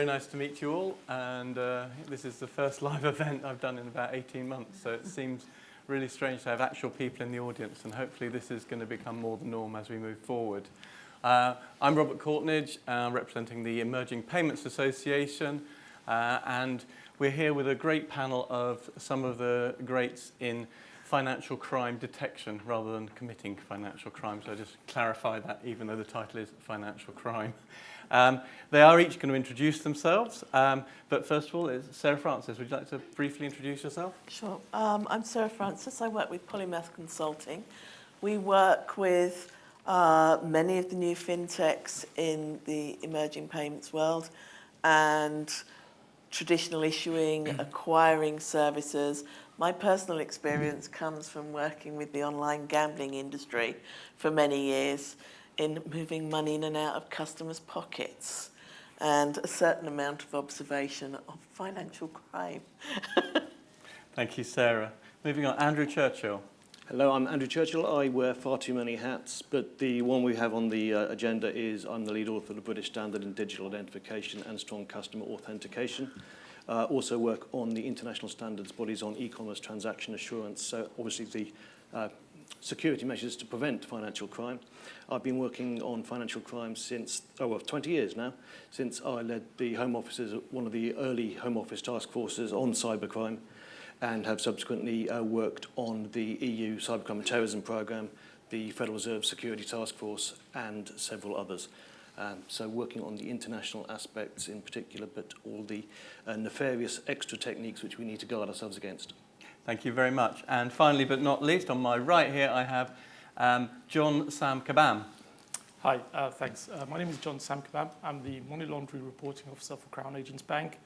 very nice to meet you all, and this is the first live event I've done in about 18 months, so it seems really strange to have actual people in the audience, and hopefully this is going to become more the norm as we move forward. I'm Robert Courtneidge, representing the Emerging Payments Association, and we're here with a great panel of some of the greats in financial crime detection rather than committing financial crime, so I just clarify that even though the title is financial crime. They are each going to introduce themselves, but first of all, Sarah Francis, would you like to briefly introduce yourself? Sure. I'm Sarah Francis. I work with Polymath Consulting. We work with many of the new fintechs in the emerging payments world and traditional issuing, acquiring services. My personal experience comes from working with the online gambling industry for many years in moving money in and out of customers' pockets and a certain amount of observation of financial crime. Thank you, Sarah. Moving on, Andrew Churchill. Hello, I'm Andrew Churchill. I wear far too many hats, but the one we have on the agenda is I'm the lead author of the British Standard in Digital Identification and Strong Customer Authentication. Also work on the international standards bodies on e-commerce transaction assurance, so obviously the security measures to prevent financial crime. I've been working on financial crime since, 20 years now, since I led the Home Office's, one of the early Home Office task forces on cybercrime, and have subsequently worked on the EU Cybercrime and Terrorism Programme, the Federal Reserve Security Task Force, and several others. So working on the international aspects in particular, but all the nefarious extra techniques which we need to guard ourselves against. Thank you very much. And finally, but not least, on my right here, I have John Sam-Kubam. Hi, thanks. My name is John Sam-Kubam. I'm the Money Laundering Reporting Officer for Crown Agents Bank.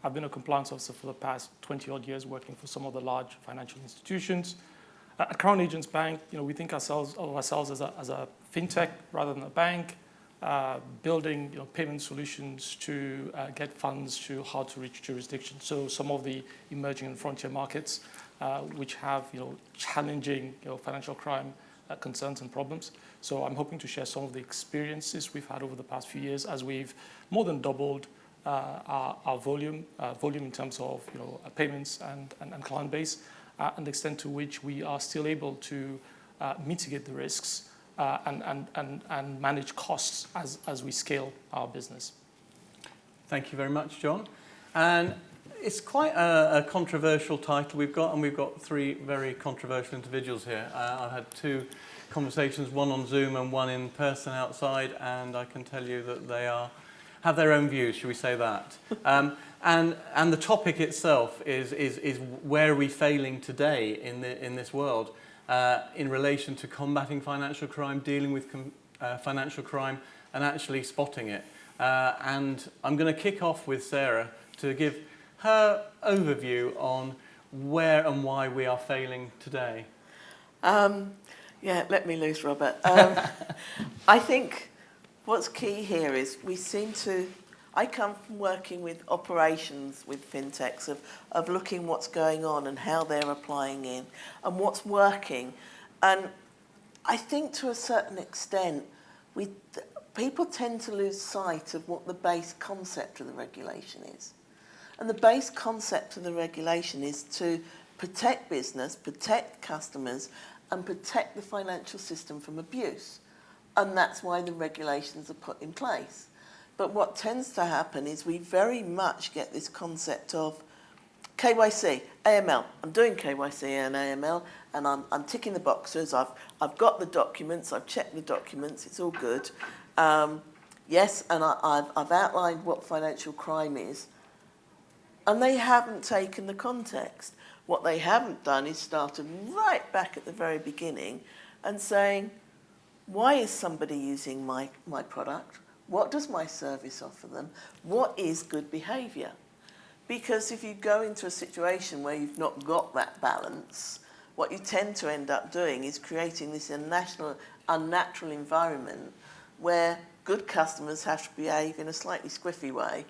I've been a compliance officer for the past 20-odd years, working for some of the large financial institutions. At Crown Agents Bank, we think of ourselves as a fintech rather than a bank, building payment solutions to get funds to hard-to-reach jurisdictions. So some of the emerging and frontier markets, which have challenging financial crime concerns and problems. So I'm hoping to share some of the experiences we've had over the past few years as we've more than doubled our volume in terms of payments and client base, and the extent to which we are still able to mitigate the risks and manage costs as we scale our business. Thank you very much, John. And it's quite a controversial title we've got, and we've got three very controversial individuals here. I've had two conversations, one on Zoom and one in person outside, and I can tell you that they have their own views, shall we say that. And the topic itself is where are we failing today in this world in relation to combating financial crime, dealing with financial crime, and actually spotting it. And I'm going to kick off with Sarah to give her overview on where and why we are failing today. Yeah, let me loose, Robert. I think what's key here is I come from working with operations with fintechs, of looking what's going on and how they're applying in and what's working. And I think to a certain extent, people tend to lose sight of what the base concept of the regulation is. And the base concept of the regulation is to protect business, protect customers, and protect the financial system from abuse. And that's why the regulations are put in place. But what tends to happen is we very much get this concept of KYC, AML. I'm doing KYC and AML, and I'm ticking the boxes. I've got the documents. I've checked the documents. It's all good. Yes, and I've outlined what financial crime is. And they haven't taken the context. What they haven't done is started right back at the very beginning and saying, why is somebody using my product? What does my service offer them? What is good behaviour? Because if you go into a situation where you've not got that balance, what you tend to end up doing is creating this unnatural environment where good customers have to behave in a slightly squiffy way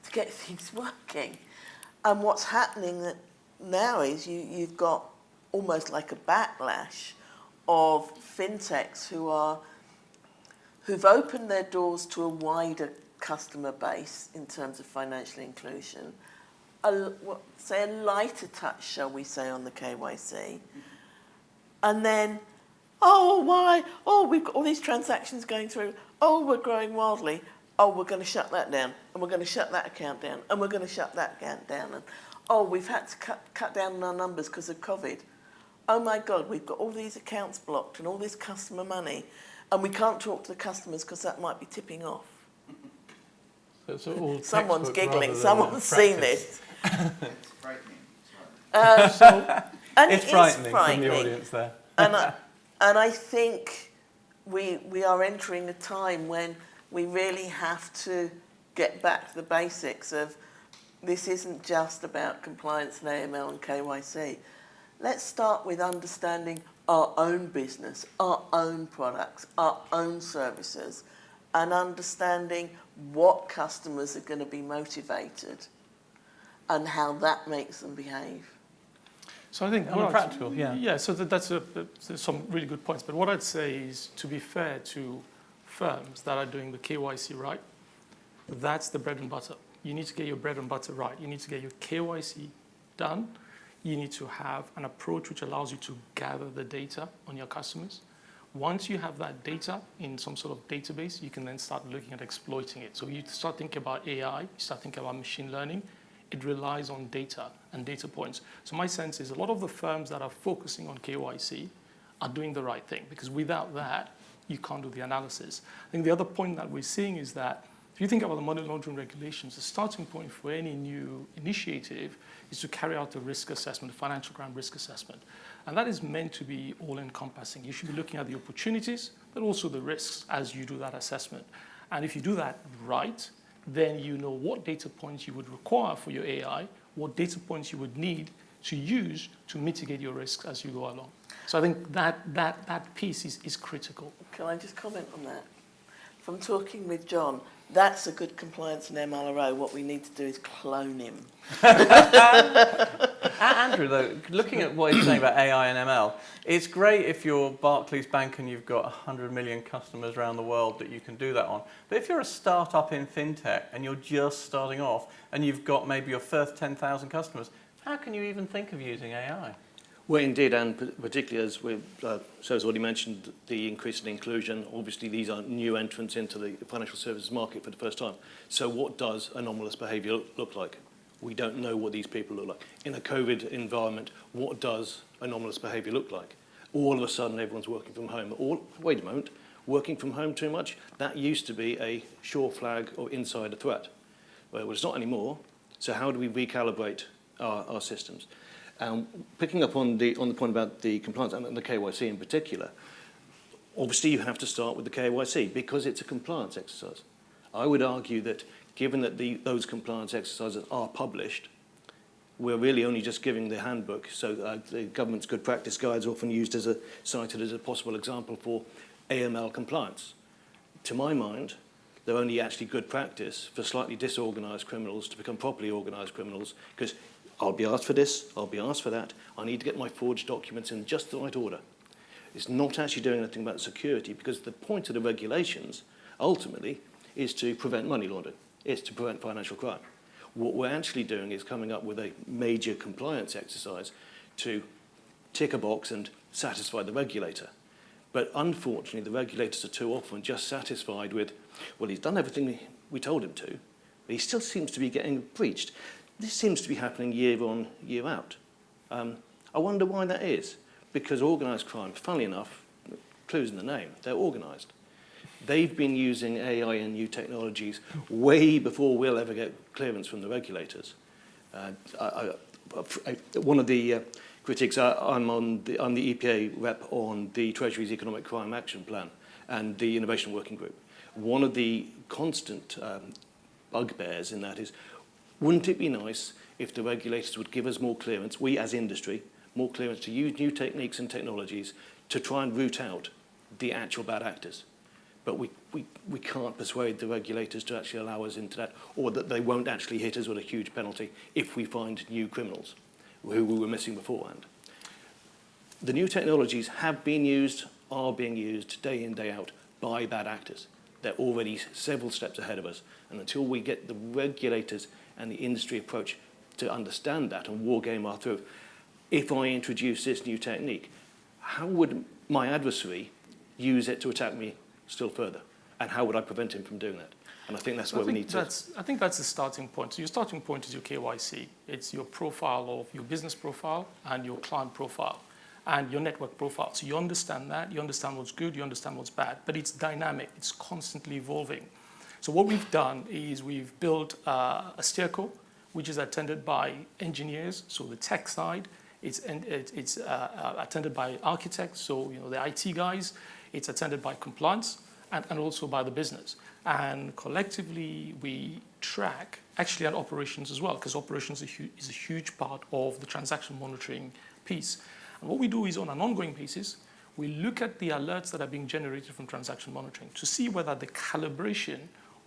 to get things working. And what's happening now is you've got almost like a backlash of fintechs who've opened their doors to a wider customer base in terms of financial inclusion, say a lighter touch, shall we say, on the KYC, and then, we've got all these transactions going through, we're growing wildly, we're going to shut that down, and we're going to shut that account down, and we're going to shut that account down, and we've had to cut down on our numbers because of COVID. Oh my God, we've got all these accounts blocked and all this customer money, and we can't talk to the customers because that might be tipping off. So all Someone's textbook giggling, rather than someone's seen practice. this. It's frightening. And It's it is frightening from frightening. the audience there. And I think we are entering a time when we really have to get back to the basics of this isn't just about compliance and AML and KYC. Let's start with understanding our own business, our own products, our own services, and understanding what customers are going to be motivated and how that makes them behave. So I think practical, yeah. Yeah, so that's some really good points. But what I'd say is, to be fair to firms that are doing the KYC right, that's the bread and butter. You need to get your bread and butter right. You need to get your KYC done. You need to have an approach which allows you to gather the data on your customers. Once you have that data in some sort of database, you can then start looking at exploiting it. So you start thinking about AI, you start thinking about machine learning. It relies on data and data points. So my sense is a lot of the firms that are focusing on KYC are doing the right thing, because without that, you can't do the analysis. I think the other point that we're seeing is that if you think about the money laundering regulations, the starting point for any new initiative is to carry out a risk assessment, a financial crime risk assessment. And that is meant to be all-encompassing. You should be looking at the opportunities, but also the risks as you do that assessment. And if you do that right, then you know what data points you would require for your AI, what data points you would need to use to mitigate your risks as you go along. So I think that piece is critical. Can I just comment on that? From talking with John, that's a good compliance and MLRO. What we need to do is clone him. Andrew, though, looking at what he's saying about AI and ML, it's great if you're Barclays Bank and you've got 100 million customers around the world that you can do that on. But if you're a startup in fintech and you're just starting off and you've got maybe your first 10,000 customers, how can you even think of using AI? Well, indeed, and particularly as Sarah's already mentioned, the increase in inclusion. Obviously, these are new entrants into the financial services market for the first time. So what does anomalous behaviour look like? We don't know what these people look like. In a COVID environment, what does anomalous behaviour look like? All of a sudden, everyone's working from home. Wait a moment, working from home too much? That used to be a sure flag or insider threat. Well, it's not anymore. So how do we recalibrate our systems? Picking up on the point about the compliance and the KYC in particular, obviously you have to start with the KYC because it's a compliance exercise. I would argue that given that those compliance exercises are published, we're really only just giving the handbook. So the government's good practice guides are often used cited as a possible example for AML compliance. To my mind, they're only actually good practice for slightly disorganised criminals to become properly organised criminals, because I'll be asked for this, I'll be asked for that, I need to get my forged documents in just the right order. It's not actually doing anything about security, because the point of the regulations, ultimately, is to prevent money laundering. It's to prevent financial crime. What we're actually doing is coming up with a major compliance exercise to tick a box and satisfy the regulator. But unfortunately, the regulators are too often just satisfied with, well, he's done everything we told him to, but he still seems to be getting breached. This seems to be happening year on, year out. I wonder why that is. Because organised crime, funnily enough, clues in the name, they're organised. They've been using AI and new technologies way before we'll ever get clearance from the regulators. One of the critics, I'm the EPA rep on the Treasury's Economic Crime Action Plan and the Innovation Working Group. One of the constant bugbears in that is, wouldn't it be nice if the regulators would give us more clearance, we as industry, more clearance to use new techniques and technologies to try and root out the actual bad actors? But we can't persuade the regulators to actually allow us into that, or that they won't actually hit us with a huge penalty if we find new criminals who we were missing beforehand. The new technologies have been used, are being used day in, day out by bad actors. They're already several steps ahead of us. And until we get the regulators and the industry approach to understand that and wargame our through, if I introduce this new technique, how would my adversary use it to attack me still further? And how would I prevent him from doing that? And I think that's where we need to... I think that's the starting point. So your starting point is your KYC. It's your profile of your business profile and your client profile and your network profile. So you understand that, you understand what's good, you understand what's bad, but it's dynamic, it's constantly evolving. So what we've done is we've built a steerco, which is attended by engineers, so the tech side. It's attended by architects, so the IT guys. It's attended by compliance and also by the business. And collectively, we track, actually at operations as well, because operations is a huge part of the transaction monitoring piece. And what we do is on an ongoing basis, we look at the alerts that are being generated from transaction monitoring to see whether the calibration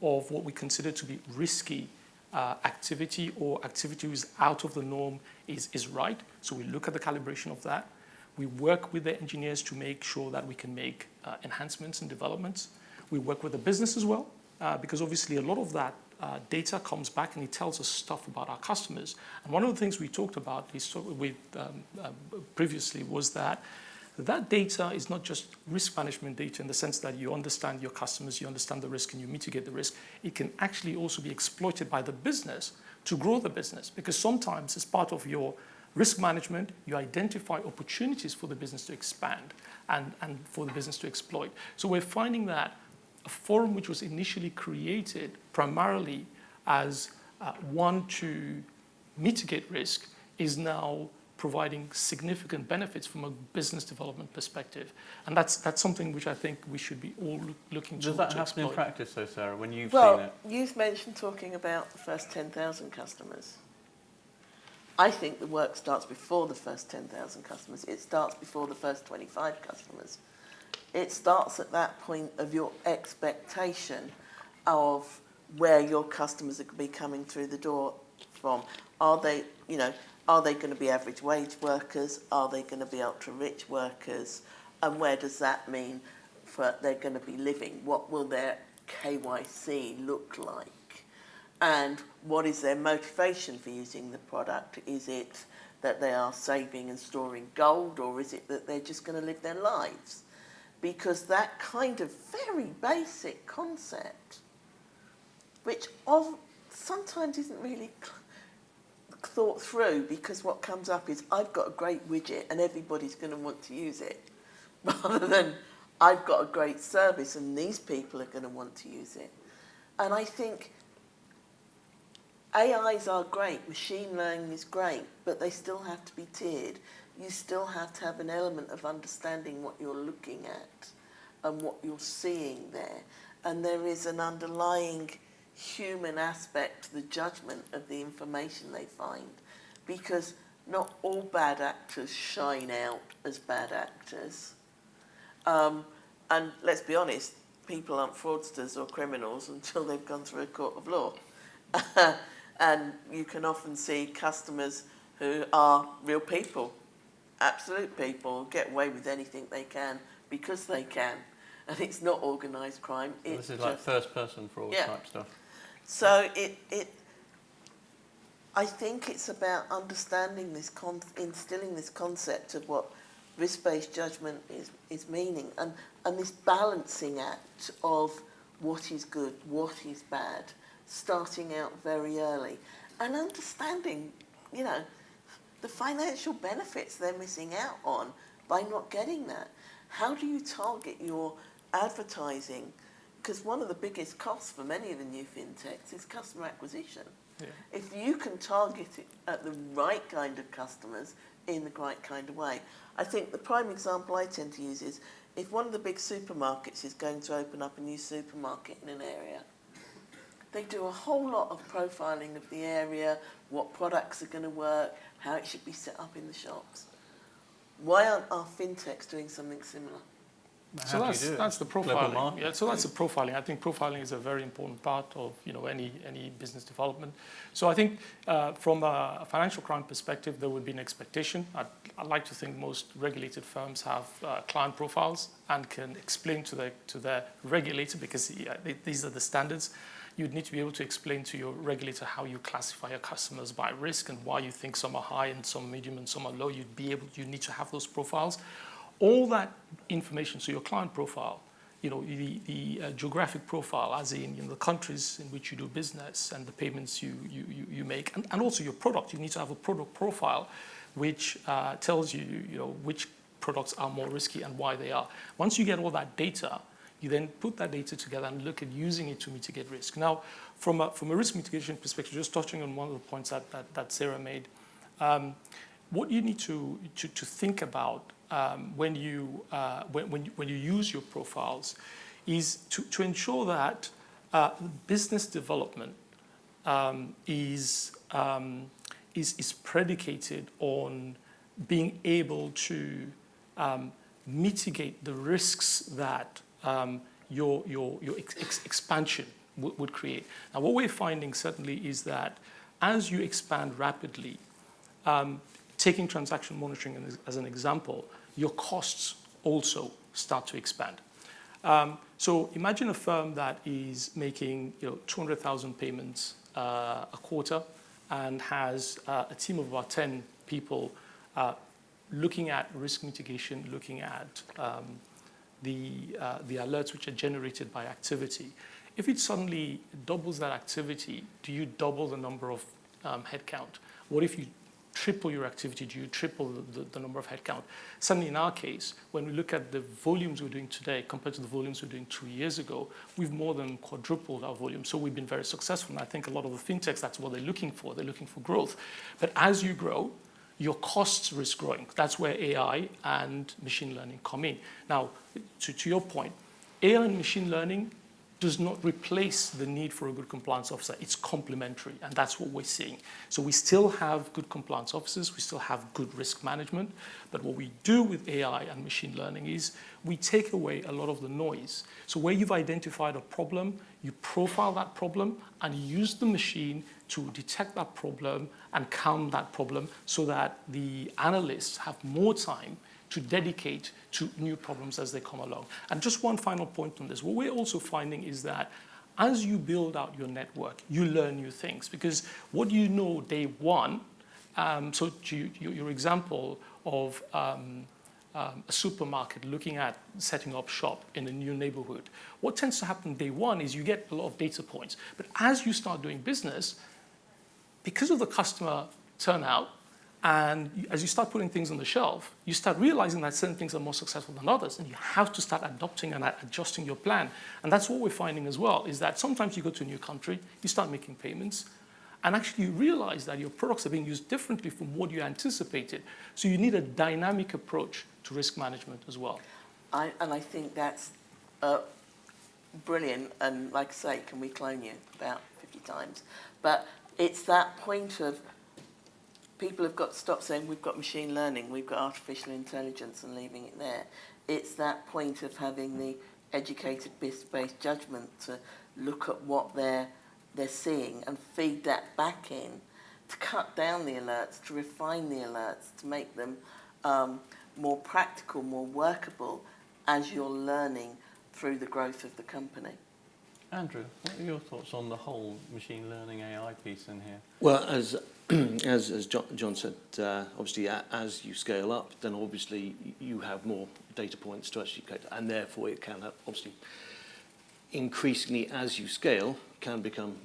of what we consider to be risky activity or activity which is out of the norm is right. So we look at the calibration of that. We work with the engineers to make sure that we can make enhancements and developments. We work with the business as well, because obviously a lot of that data comes back and it tells us stuff about our customers. And one of the things we talked about previously was that data is not just risk management data in the sense that you understand your customers, you understand the risk and you mitigate the risk. It can actually also be exploited by the business to grow the business, because sometimes as part of your risk management, you identify opportunities for the business to expand and for the business to exploit. So we're finding that a forum which was initially created primarily as one to mitigate risk is now providing significant benefits from a business development perspective. And that's something which I think we should be all looking to exploit. Does that happen in practice though, Sarah, when you've seen it? Well, you've mentioned talking about the first 10,000 customers. I think the work starts before the first 10,000 customers. It starts before the first 25 customers. It starts at that point of your expectation of where your customers are going to be coming through the door from. Are they going to be average wage workers? Are they going to be ultra rich workers? And where does that mean for they're going to be living? What will their KYC look like? And what is their motivation for using the product? Is it that they are saving and storing gold, or is it that they're just going to live their lives? Because that kind of very basic concept, which sometimes isn't really thought through, because what comes up is I've got a great widget and everybody's going to want to use it, rather than I've got a great service and these people are going to want to use it. And I think AIs are great, machine learning is great, but they still have to be tiered. You still have to have an element of understanding what you're looking at and what you're seeing there. And there is an underlying human aspect to the judgment of the information they find, because not all bad actors shine out as bad actors. And let's be honest, people aren't fraudsters or criminals until they've gone through a court of law. And you can often see customers who are real people, absolute people, get away with anything they can because they can. And it's not organised crime. This is like first-person fraud type stuff. So I think it's about understanding this, instilling this concept of what risk-based judgment is meaning, and this balancing act of what is good, what is bad, starting out very early, and understanding, the financial benefits they're missing out on by not getting that. How do you target your advertising? Because one of the biggest costs for many of the new fintechs is customer acquisition. Yeah. If you can target it at the right kind of customers in the right kind of way. I think the prime example I tend to use is if one of the big supermarkets is going to open up a new supermarket in an area, they do a whole lot of profiling of the area, what products are going to work, how it should be set up in the shops. Why aren't our fintechs doing something similar? So How do you do it? that's the Global profiling. market. Yeah, so that's the profiling. I think profiling is a very important part of any business development. So I think from a financial crime perspective, there would be an expectation. I'd like to think most regulated firms have client profiles and can explain to their regulator, because these are the standards. You'd need to be able to explain to your regulator how you classify your customers by risk and why you think some are high and some medium and some are low. You need to have those profiles. All that information, so your client profile, the geographic profile, as in the countries in which you do business and the payments you make, and also your product. You need to have a product profile which tells you, which products are more risky and why they are. Once you get all that data, you then put that data together and look at using it to mitigate risk. Now, from a risk mitigation perspective, just touching on one of the points that Sarah made, what you need to think about when you use your profiles is to ensure that business development is predicated on being able to mitigate the risks that your expansion would create. Now, what we're finding certainly is that as you expand rapidly, taking transaction monitoring as an example, your costs also start to expand. So imagine a firm that is making 200,000 payments a quarter and has a team of about 10 people looking at risk mitigation, looking at the alerts which are generated by activity. If it suddenly doubles that activity, do you double the number of headcount? What if you triple your activity? Do you triple the number of headcount? Suddenly, in our case, when we look at the volumes we're doing today compared to the volumes we're doing 2 years ago, we've more than quadrupled our volume. So we've been very successful. And I think a lot of the fintechs, that's what they're looking for. They're looking for growth. But as you grow, your costs risk growing. That's where AI and machine learning come in. Now, to your point, AI and machine learning does not replace the need for a good compliance officer. It's complementary, and that's what we're seeing. So we still have good compliance officers, we still have good risk management, but what we do with AI and machine learning is we take away a lot of the noise. So where you've identified a problem, you profile that problem and use the machine to detect that problem and calm that problem so that the analysts have more time to dedicate to new problems as they come along. And just one final point on this. What we're also finding is that as you build out your network, you learn new things. Because what you know day one, so to your example of a supermarket looking at setting up shop in a new neighborhood, what tends to happen day one is you get a lot of data points. But as you start doing business, because of the customer turnout, and as you start putting things on the shelf, you start realizing that certain things are more successful than others, and you have to start adopting and adjusting your plan. And that's what we're finding as well, is that sometimes you go to a new country, you start making payments, and actually you realize that your products are being used differently from what you anticipated. So you need a dynamic approach to risk management as well. And I think that's brilliant. And like I say, can we clone you about 50 times? But it's that point of people have got to stop saying we've got machine learning, we've got artificial intelligence and leaving it there. It's that point of having the educated based judgment to look at what they're seeing and feed that back in to cut down the alerts, to refine the alerts, to make them more practical, more workable as you're learning through the growth of the company. Andrew, what are your thoughts on the whole machine learning AI piece in here? Well, as John said, obviously as you scale up, then obviously you have more data points to actually collect, and therefore it can have, obviously, increasingly as you scale, can become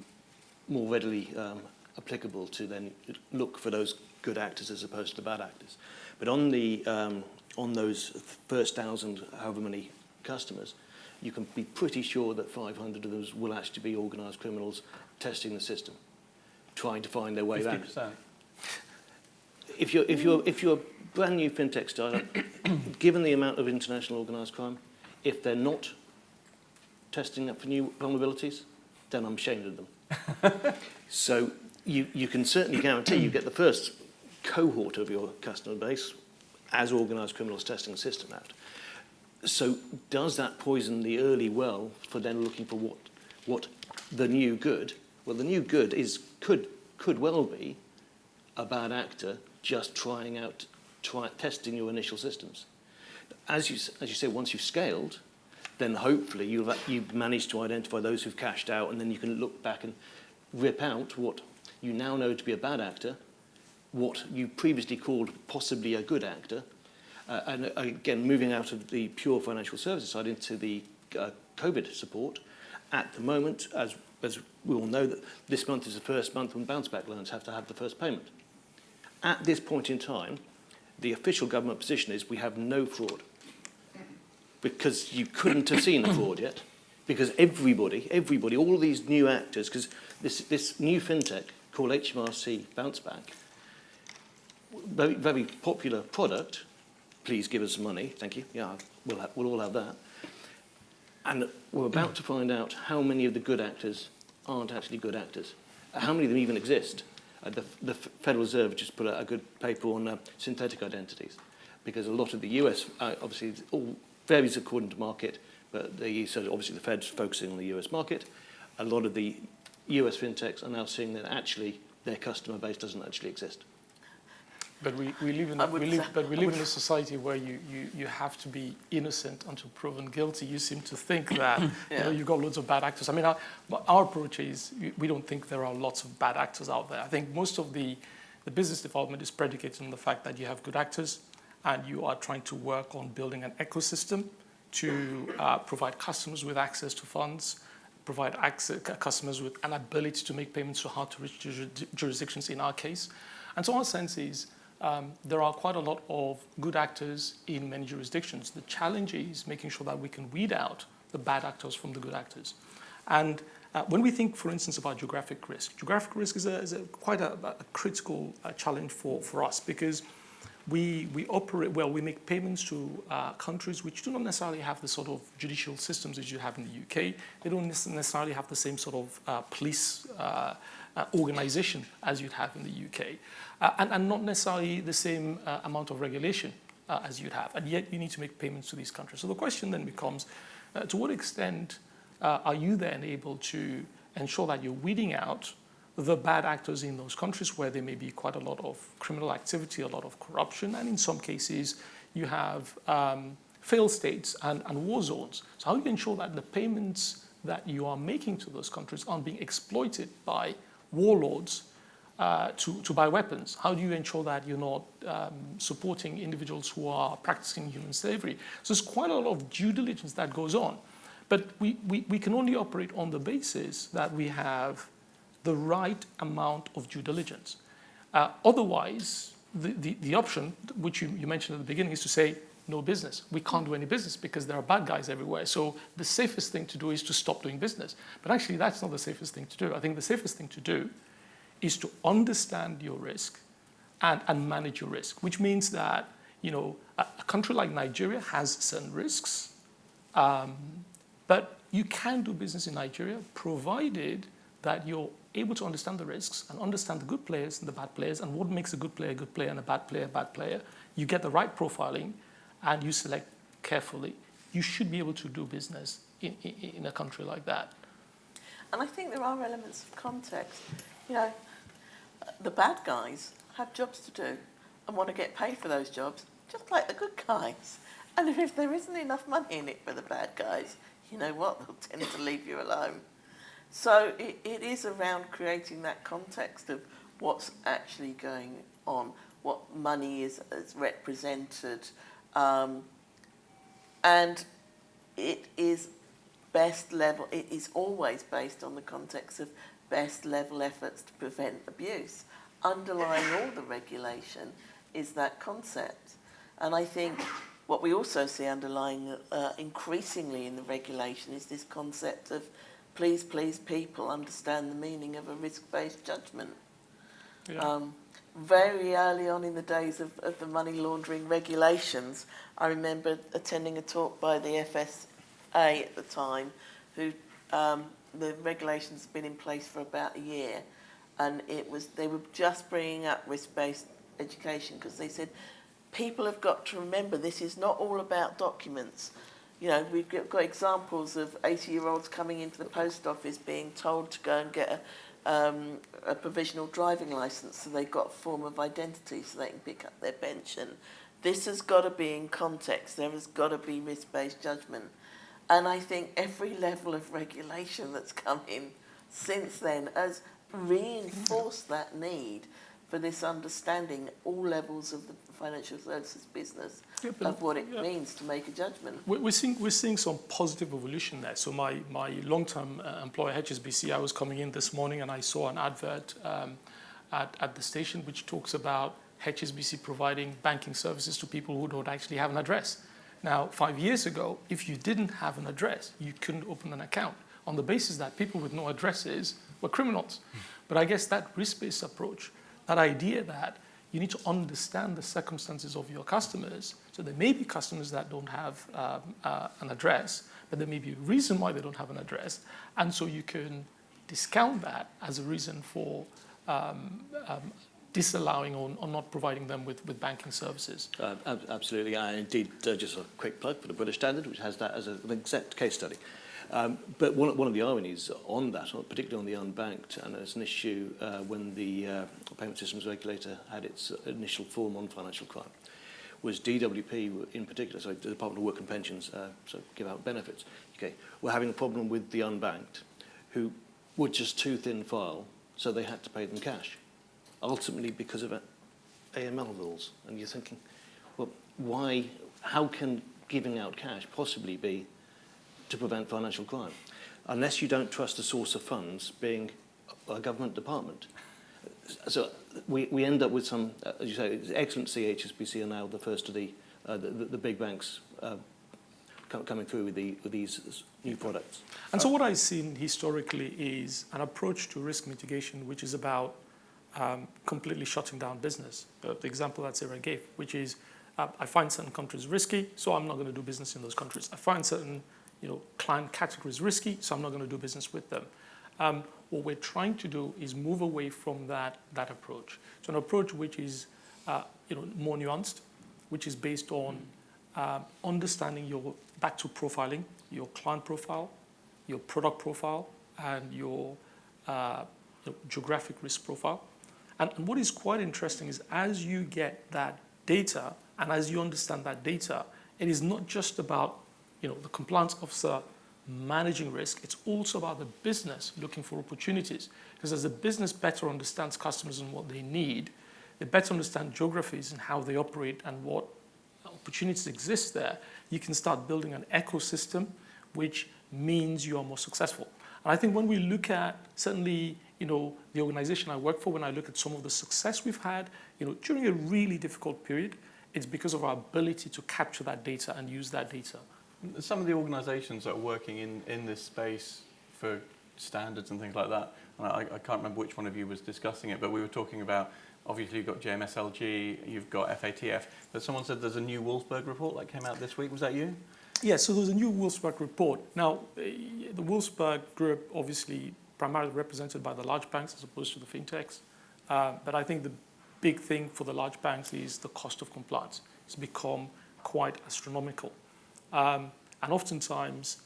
more readily applicable to then look for those good actors as opposed to the bad actors. But on those first 1,000, however many customers, you can be pretty sure that 500 of those will actually be organised criminals testing the system, trying to find their way around. 50%. If you're a brand new fintech startup, given the amount of international organised crime, if they're not testing that for new vulnerabilities, then I'm ashamed of them. So you can certainly guarantee you get the first cohort of your customer base as organised criminals testing the system out. So does that poison the early well for then looking for what the new good? Well, the new good could well be a bad actor just testing your initial systems. As you say, once you've scaled, then hopefully you've managed to identify those who've cashed out, and then you can look back and rip out what you now know to be a bad actor, what you previously called possibly a good actor, and again, moving out of the pure financial services side into the COVID support. At the moment, as we all know, that this month is the first month when bounce back loans have to have the first payment. At this point in time, the official government position is we have no fraud, because you couldn't have seen the fraud yet, because everybody, all of these new actors, because this new fintech called HMRC Bounce Back, very, very popular product. Please give us money, thank you. Yeah, we'll all have that. And we're about to find out how many of the good actors aren't actually good actors. How many of them even exist? The Federal Reserve just put out a good paper on synthetic identities, because a lot of the US, obviously, it all varies according to market, but so obviously the Fed's focusing on the US market. A lot of the US fintechs are now seeing that actually their customer base doesn't actually exist. But we live in a society where you have to be innocent until proven guilty. You seem to think that you've got loads of bad actors. I mean, our approach is we don't think there are lots of bad actors out there. I think most of the business development is predicated on the fact that you have good actors, and you are trying to work on building an ecosystem to provide customers with access to funds, provide customers with an ability to make payments to hard-to-reach jurisdictions in our case. And so our sense is there are quite a lot of good actors in many jurisdictions. The challenge is making sure that we can weed out the bad actors from the good actors. And when we think, for instance, about geographic risk is quite a critical challenge for us, because we make payments to countries which do not necessarily have the sort of judicial systems as you have in the UK. They don't necessarily have the same sort of police organization as you'd have in the UK. And not necessarily the same amount of regulation as you'd have. And yet you need to make payments to these countries. So the question then becomes, to what extent are you then able to ensure that you're weeding out the bad actors in those countries where there may be quite a lot of criminal activity, a lot of corruption, and in some cases you have failed states and war zones. So how do you ensure that the payments that you are making to those countries aren't being exploited by warlords to buy weapons? How do you ensure that you're not supporting individuals who are practicing human slavery? So there's quite a lot of due diligence that goes on. But we can only operate on the basis that we have the right amount of due diligence. Otherwise, the option, which you mentioned at the beginning, is to say, no business. We can't do any business because there are bad guys everywhere. So the safest thing to do is to stop doing business. But actually, that's not the safest thing to do. I think the safest thing to do is to understand your risk and manage your risk, which means that a country like Nigeria has certain risks, but you can do business in Nigeria provided that you're able to understand the risks and understand the good players and the bad players and what makes a good player and a bad player. You get the right profiling and you select carefully. You should be able to do business in a country like that. And I think there are elements of context. The bad guys have jobs to do and want to get paid for those jobs, just like the good guys. And if there isn't enough money in it for the bad guys, you know what? They'll tend to leave you alone. So it is around creating that context of what's actually going on, what money is represented, and it is best level. It is always based on the context of best level efforts to prevent abuse. Underlying all the regulation is that concept, and I think what we also see underlying increasingly in the regulation is this concept of please people understand the meaning of a risk-based judgment. Yeah. Very early on in the days of the money laundering regulations, I remember attending a talk by the FSA at the time, who the regulations had been in place for about a year, and they were just bringing up risk-based education because they said people have got to remember this is not all about documents. You know, we've got examples of 80-year-olds coming into the post office being told to go and get a provisional driving licence so they've got a form of identity so they can pick up their pension. This has got to be in context. There has got to be risk-based judgment. And I think every level of regulation that's come in since then has reinforced that need for this understanding at all levels of the financial services business of what it means to make a judgment. We're seeing some positive evolution there. So my long-term employer, HSBC, I was coming in this morning and I saw an advert at the station which talks about HSBC providing banking services to people who don't actually have an address. Now, 5 years ago, if you didn't have an address, you couldn't open an account on the basis that people with no addresses were criminals. But I guess that risk-based approach, that idea that you need to understand the circumstances of your customers. So there may be customers that don't have an address, but there may be a reason why they don't have an address. And so you can discount that as a reason for disallowing or not providing them with banking services. Absolutely. And indeed, just a quick plug for the British Standard, which has that as an exact case study. But one of the ironies on that, particularly on the unbanked, and it's an issue when the Payment Systems Regulator had its initial form on financial crime, was DWP in particular, so the Department of Work and Pensions, so give out benefits, okay, were having a problem with the unbanked, who were just too thin file, so they had to pay them cash, ultimately because of AML rules. And you're thinking, well, why, how can giving out cash possibly be to prevent financial crime, unless you don't trust the source of funds being a government department? So we end up with some, as you say, it's excellent to see HSBC are now the first of the big banks coming through with these new products. And so what I've seen historically is an approach to risk mitigation, which is about completely shutting down business. The example that Sarah gave, which is I find certain countries risky, so I'm not going to do business in those countries. I find certain client categories risky, so I'm not going to do business with them. What we're trying to do is move away from that approach. So an approach which is more nuanced, which is based on understanding back to profiling, your client profile, your product profile, and your geographic risk profile. And what is quite interesting is as you get that data and as you understand that data, it is not just about the compliance officer managing risk, it's also about the business looking for opportunities. Because as the business better understands customers and what they need, they better understand geographies and how they operate and what opportunities exist there, you can start building an ecosystem which means you are more successful. And I think when we look at, certainly, the organization I work for, when I look at some of the success we've had, during a really difficult period, it's because of our ability to capture that data and use that data. Some of the organisations that are working in this space for standards and things like that, and I can't remember which one of you was discussing it, but we were talking about, obviously you've got JMSLG, you've got FATF, but someone said there's a new Wolfsburg report that came out this week. Was that you? Yeah, so there's a new Wolfsburg report. Now, the Wolfsburg group obviously primarily represented by the large banks as opposed to the fintechs, but I think the big thing for the large banks is the cost of compliance. It's become quite astronomical. And oftentimes,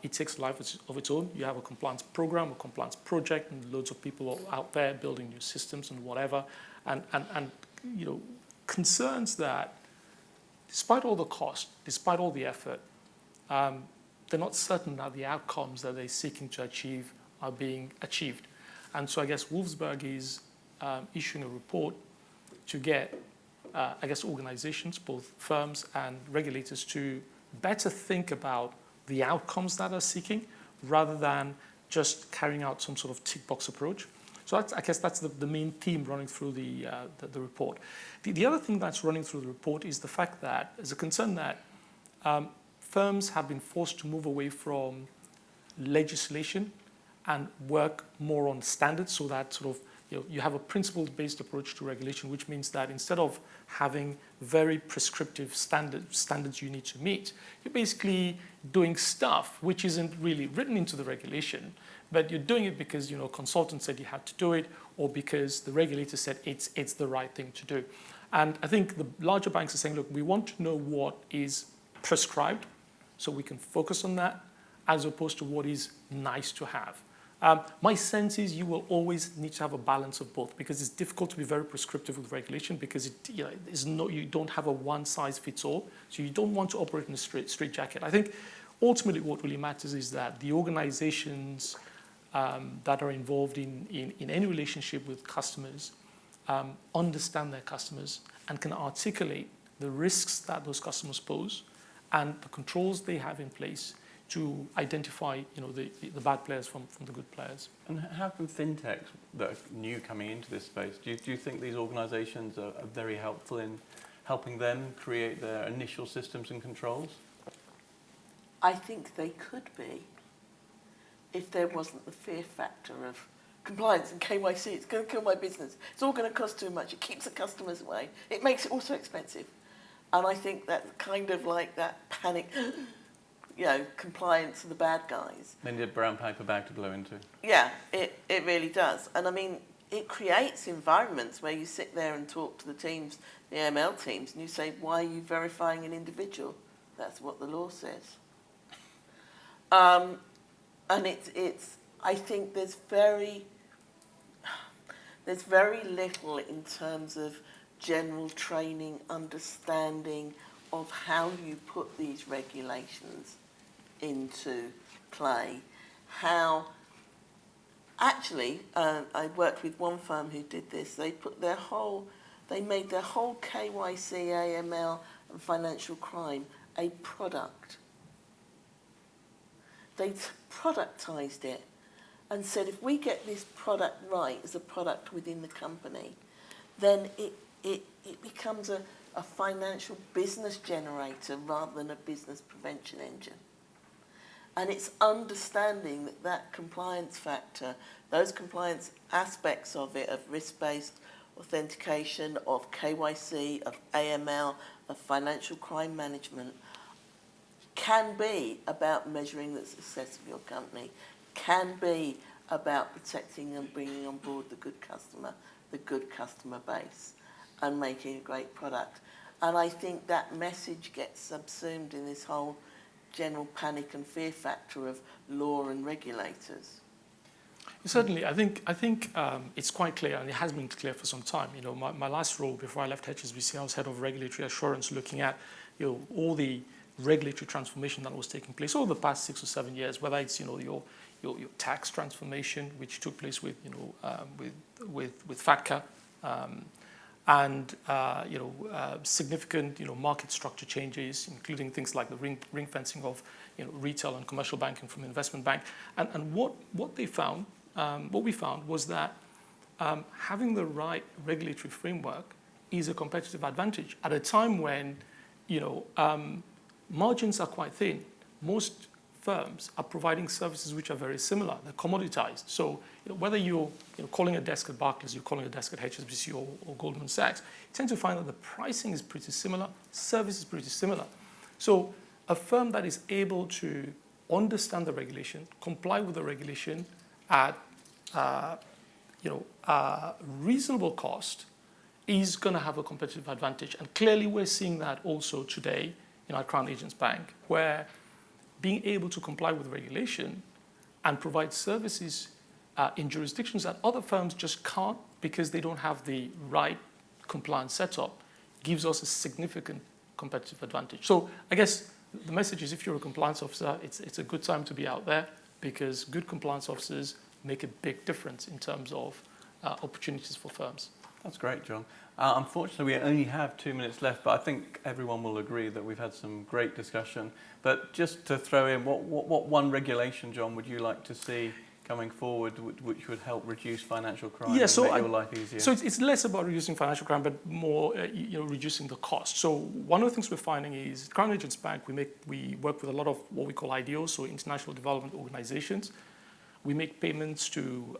it takes a life of its own. You have a compliance program, a compliance project, and loads of people out there building new systems and whatever. And concerns that despite all the cost, despite all the effort, they're not certain that the outcomes that they're seeking to achieve are being achieved. And so I guess Wolfsburg is issuing a report to get, organizations, both firms and regulators, to better think about the outcomes that are seeking rather than just carrying out some sort of tick box approach. So I guess that's the main theme running through the report. The other thing that's running through the report is the fact that there's a concern that firms have been forced to move away from legislation and work more on standards, so that sort of you have a principle-based approach to regulation, which means that instead of having very prescriptive standards you need to meet, you're basically doing stuff which isn't really written into the regulation, but you're doing it because consultants said you had to do it, or because the regulator said it's the right thing to do. And I think the larger banks are saying, look, we want to know what is prescribed, so we can focus on that as opposed to what is nice to have. My sense is you will always need to have a balance of both, because it's difficult to be very prescriptive with regulation, because you don't have a one-size-fits-all. So you don't want to operate in a straitjacket. I think ultimately what really matters is that the organizations that are involved in any relationship with customers understand their customers and can articulate the risks that those customers pose and the controls they have in place to identify the bad players from the good players. And how can fintechs that are new coming into this space, do you think these organisations are very helpful in helping them create their initial systems and controls? I think they could be if there wasn't the fear factor of compliance and KYC. It's going to kill my business. It's all going to cost too much. It keeps the customers away. It makes it also expensive. And I think that's kind of like that panic, compliance are the bad guys. They need a brown paper bag to blow into. Yeah, it really does. And I mean, it creates environments where you sit there and talk to the teams, the AML teams, and you say, why are you verifying an individual? That's what the law says. And I think there's very little in terms of general training, understanding of how you put these regulations into play. How, actually, I worked with one firm who did this. They made their whole KYC, AML, and financial crime a product. They productized it and said, if we get this product right as a product within the company, then it becomes a financial business generator rather than a business prevention engine. And it's understanding that compliance factor, those compliance aspects of it, of risk-based authentication, of KYC, of AML, of financial crime management, can be about measuring the success of your company, can be about protecting and bringing on board the good customer base, and making a great product. And I think that message gets subsumed in this whole general panic and fear factor of law and regulators. Certainly, I think it's quite clear, and it has been clear for some time. My last role before I left HSBC, I was head of regulatory assurance, looking at all the regulatory transformation that was taking place over the past 6 or 7 years, whether it's your tax transformation, which took place with FATCA, and significant market structure changes, including things like the ring fencing of retail and commercial banking from investment bank. And what we found was that having the right regulatory framework is a competitive advantage at a time when margins are quite thin. Most firms are providing services which are very similar. They're commoditized. So whether you're calling a desk at Barclays, you're calling a desk at HSBC or Goldman Sachs, you tend to find that the pricing is pretty similar, service is pretty similar. So a firm that is able to understand the regulation, comply with the regulation at reasonable cost is going to have a competitive advantage. And clearly we're seeing that also today in our Crown Agents Bank, where being able to comply with regulation and provide services in jurisdictions that other firms just can't because they don't have the right compliance setup gives us a significant competitive advantage. So I guess the message is, if you're a compliance officer, it's a good time to be out there, because good compliance officers make a big difference in terms of opportunities for firms. That's great, John. Unfortunately, we only have 2 minutes left, but I think everyone will agree that we've had some great discussion. But just to throw in, what one regulation, John, would you like to see coming forward which would help reduce financial crime and make your life easier? So it's less about reducing financial crime, but more reducing the cost. So one of the things we're finding is Crown Agents Bank, we work with a lot of what we call IDOs, so international development organizations. We make payments to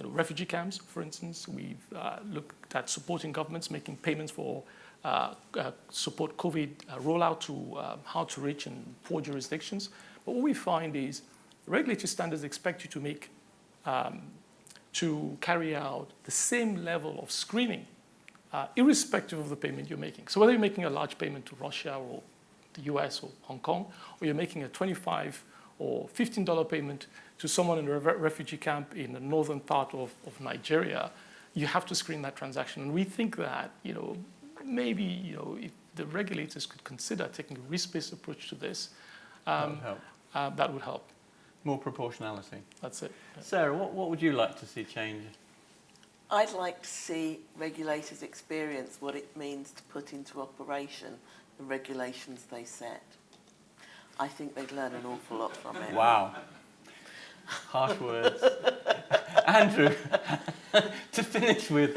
refugee camps, for instance. We've looked at supporting governments, making payments for support COVID rollout to hard to reach and poor jurisdictions. But what we find is regulatory standards expect you to make to carry out the same level of screening, irrespective of the payment you're making. So whether you're making a large payment to Russia or the US or Hong Kong, or you're making a $25 or $15 payment to someone in a refugee camp in the northern part of Nigeria, you have to screen that transaction. And we think that, maybe, if the regulators could consider taking a risk-based approach to this, That would help. that would help. More proportionality. That's it. Yeah. Sarah, what would you like to see change? I'd like to see regulators experience what it means to put into operation the regulations they set. I think they'd learn an awful lot from it. Wow. Harsh words. Andrew, to finish with,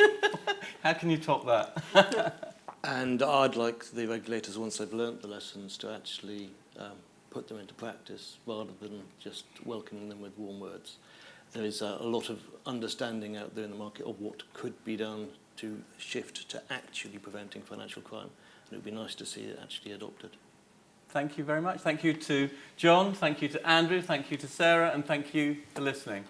how can you top that? And I'd like the regulators, once they've learnt the lessons, to actually put them into practice rather than just welcoming them with warm words. There is a lot of understanding out there in the market of what could be done to shift to actually preventing financial crime. And it would be nice to see it actually adopted. Thank you very much. Thank you to John, thank you to Andrew, thank you to Sarah, and thank you for listening.